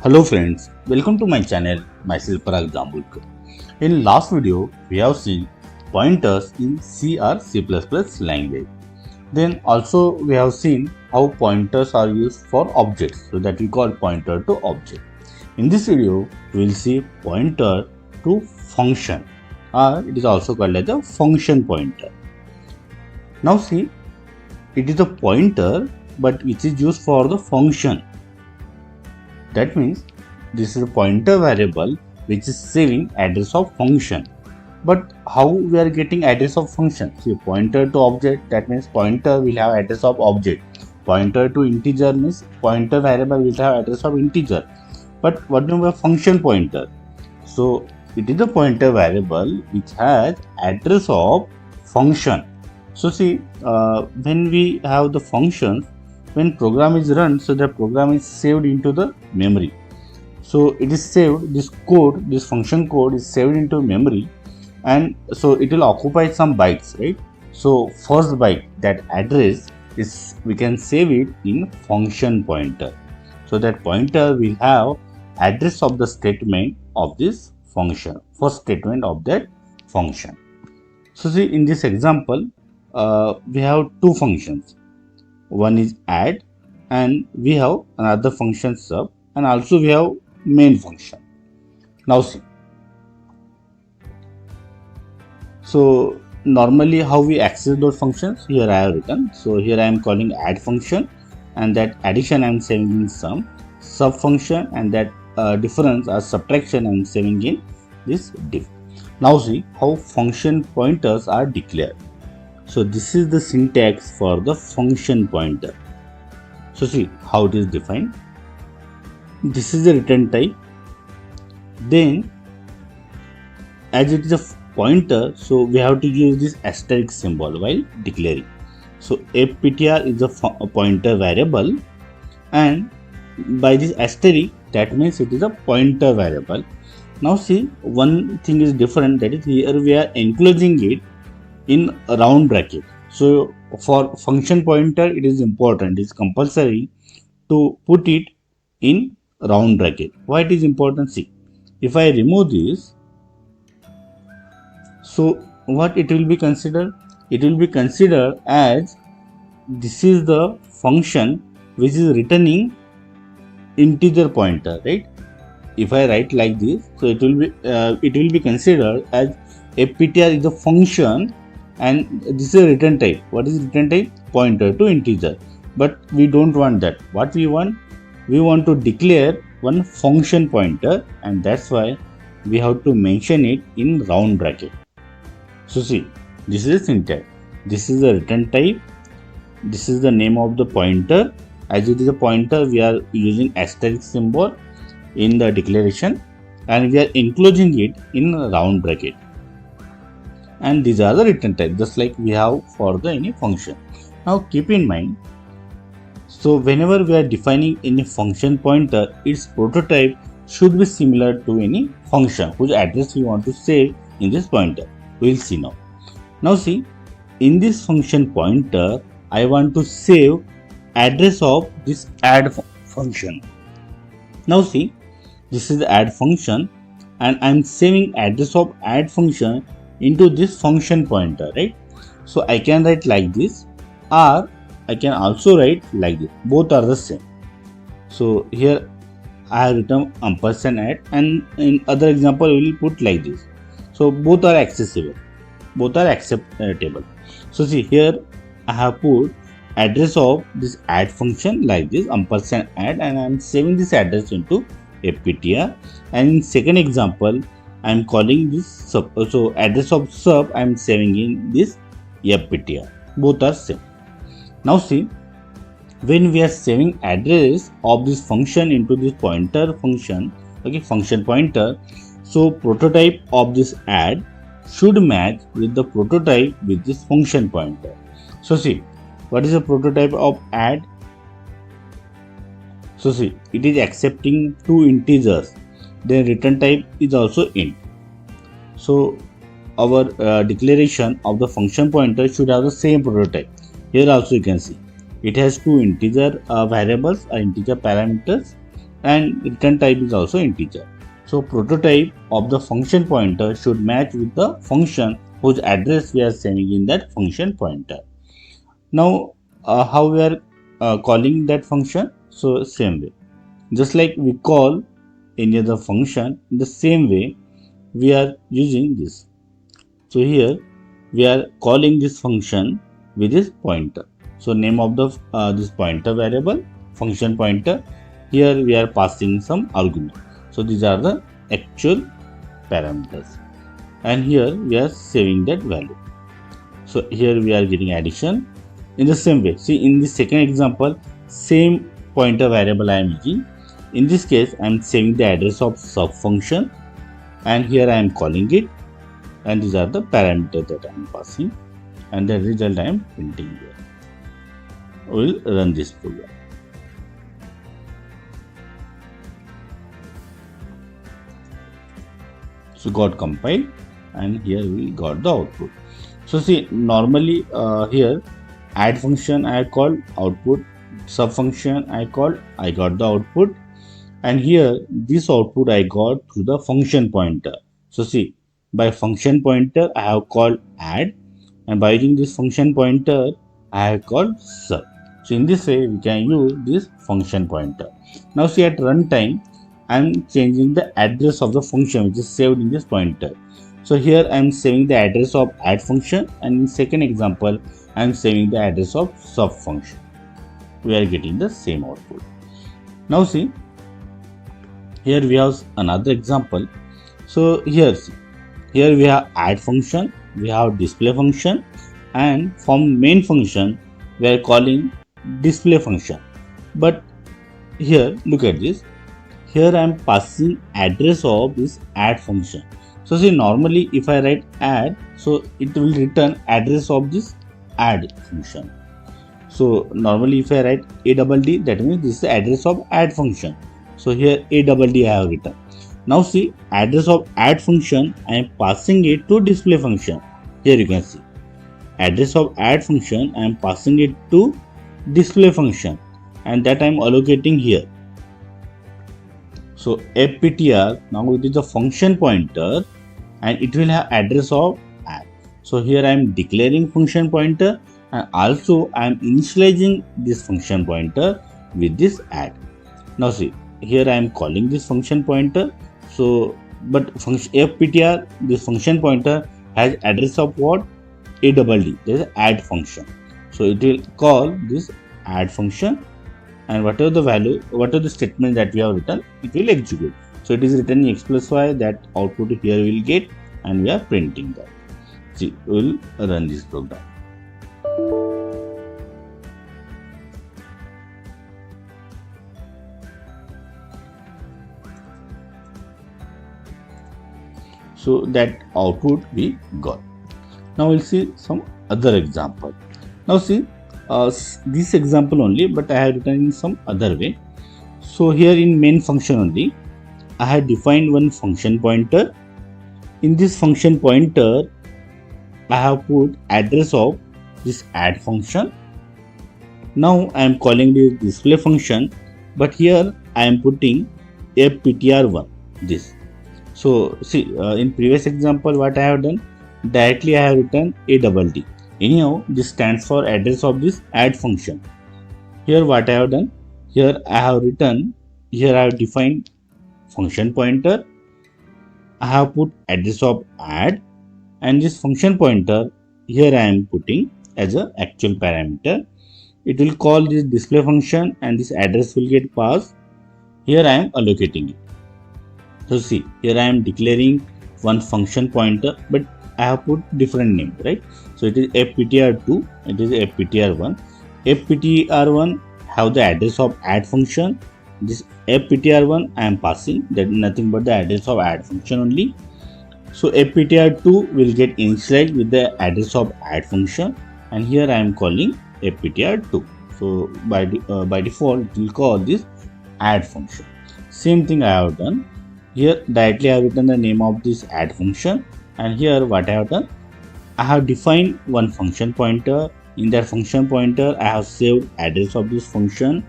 Hello friends, welcome to my channel, myself Parag Jambulkar. In last video, we have seen pointers in C or C++ language. Then also we have seen how pointers are used for objects, so that we call pointer to object. In this video, we will see pointer to function, or it is also called as a function pointer. Now see, it is a pointer but which is used for the function. That means this is a pointer variable which is saving address of function. But how we are getting address of function? See, pointer to object, that means pointer will have address of object. Pointer to integer means pointer variable will have address of integer. But what do we have function pointer? So it is a pointer variable which has address of function. So see, when we have the functions, when program is run, so the program is saved into the memory. So it is saved, this code, this function code is saved into memory, and so it will occupy some bytes, right? So first byte, that address is, we can save it in function pointer. So that pointer will have address of the statement of this function, first statement of that function. So see, in this example, we have two functions. One is add, and we have another function sub, and also we have main function. Now see, so normally how we access those functions, here I have written. So here I am calling add function, and that addition I am saving in sub function, and that difference or subtraction I am saving in this diff. Now see how function pointers are declared. So this is the syntax for the function pointer. So see how it is defined. This is the return type. Then as it is a pointer, so we have to use this asterisk symbol while declaring. So fptr is a pointer variable, and by this asterisk, that means it is a pointer variable. Now see, one thing is different, that is here we are enclosing it in a round bracket. So for function pointer, it is important, it is compulsory to put it in round bracket. Why it is important? See, if I remove this, so what it will be considered? It will be considered as this is the function which is returning integer pointer, right? If I write like this, so it will be considered as fptr is a function, and this is a return type. What is return type? Pointer to integer. But we don't want that. What we want? We want to declare one function pointer, and that's why we have to mention it in round bracket. So see, this is a syntax. This is the return type. This is the name of the pointer. As it is a pointer, we are using asterisk symbol in the declaration, and we are enclosing it in round bracket. And these are the return type, just like we have for the any function. Now keep in mind, so whenever we are defining any function pointer, its prototype should be similar to any function whose address we want to save in this pointer. We will see now. Now see, in this function pointer, I want to save address of this add function. Now see, this is the add function, and I am saving address of add function into this function pointer, right? So I can write like this, or I can also write like this. Both are the same. So here I have written ampersand add, and in other example we will put like this. So both are accessible, both are acceptable. So see, here I have put address of this add function like this, ampersand add, and I am saving this address into fptr. And in second example, I am calling this sub. So address of sub I am saving in this fptr. Both are same. Now see, when we are saving address of this function into this pointer function, okay, function pointer, so prototype of this add should match with the prototype with this function pointer. So see, what is the prototype of add? So see, it is accepting two integers. Then return type is also int. So our declaration of the function pointer should have the same prototype. Here also you can see it has two integer variables or integer parameters, and return type is also integer. So prototype of the function pointer should match with the function whose address we are saving in that function pointer. Now how we are calling that function? So same way, just like we call any other function, in the same way we are using this. So here we are calling this function with this pointer. So name of the this pointer variable function pointer. Here we are passing some argument. So these are the actual parameters, and here we are saving that value. So here we are getting addition. In the same way, see in the second example, same pointer variable I am using. In this case, I am saving the address of sub function, and here I am calling it, and these are the parameters that I am passing, and the result I am printing here. We will run this program. So got compiled, and here we got the output. So see, normally here add function I called output, sub function I called, I got the output, and here this output I got through the function pointer. So see, by function pointer I have called add, and by using this function pointer I have called sub. So in this way we can use this function pointer. Now see, at runtime I am changing the address of the function which is saved in this pointer. So here I am saving the address of add function, and in second example I am saving the address of sub function. We are getting the same output. Now see, here we have another example. So here we have add function, we have display function, and from main function we are calling display function. But here look at this, here I am passing address of this add function. So see, normally if I write add, so it will return address of this add function. So normally if I write ADD, that means this is the address of add function. So here ADD I have written. Now see, address of add function I am passing it to display function. Here you can see address of add function I am passing it to display function, and that I am allocating here. So fptr, now it is a function pointer and it will have address of add. So here I am declaring function pointer, and also I am initializing this function pointer with this add. Now see, here I am calling this function pointer. So but function fptr, this function pointer has address of what? ADD, that is add function. So it will call this add function, and whatever the value, whatever the statement that we have written, it will execute. So it is returning x plus y, that output here we will get, and we are printing that. See, we will run this program. So that output we got. Now we'll see some other example. Now see, this example only, but I have written in some other way. So here in main function only, I have defined one function pointer. In this function pointer, I have put address of this add function. Now I am calling this display function, but here I am putting fptr1 this. So see, in previous example what I have done, directly I have written ADD. Anyhow, this stands for address of this add function. Here what I have done, here I have written, here I have defined function pointer, I have put address of add, and this function pointer here I am putting as a actual parameter. It will call this display function, and this address will get passed. Here I am allocating it. So see, here I am declaring one function pointer, but I have put different name, right? So it is fptr2, it is fptr1. fptr1 have the address of add function. This fptr1 I am passing, that is nothing but the address of add function only. So fptr2 will get initialized with the address of add function, and here I am calling fptr2. So by default it will call this add function. Same thing I have done. Here directly I have written the name of this add function, and here what I have done, I have defined one function pointer. In that function pointer I have saved address of this function,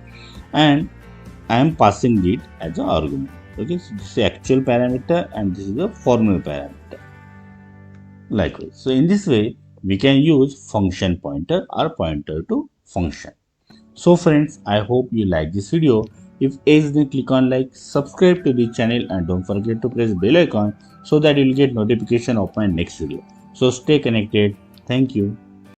and I am passing it as an argument. Okay, so this is the actual parameter and this is the formal parameter. Likewise, so in this way, we can use function pointer or pointer to function. So friends, I hope you like this video. If yes, then click on like, subscribe to the channel and don't forget to press bell icon so that you will get notification of my next video. So stay connected. Thank you.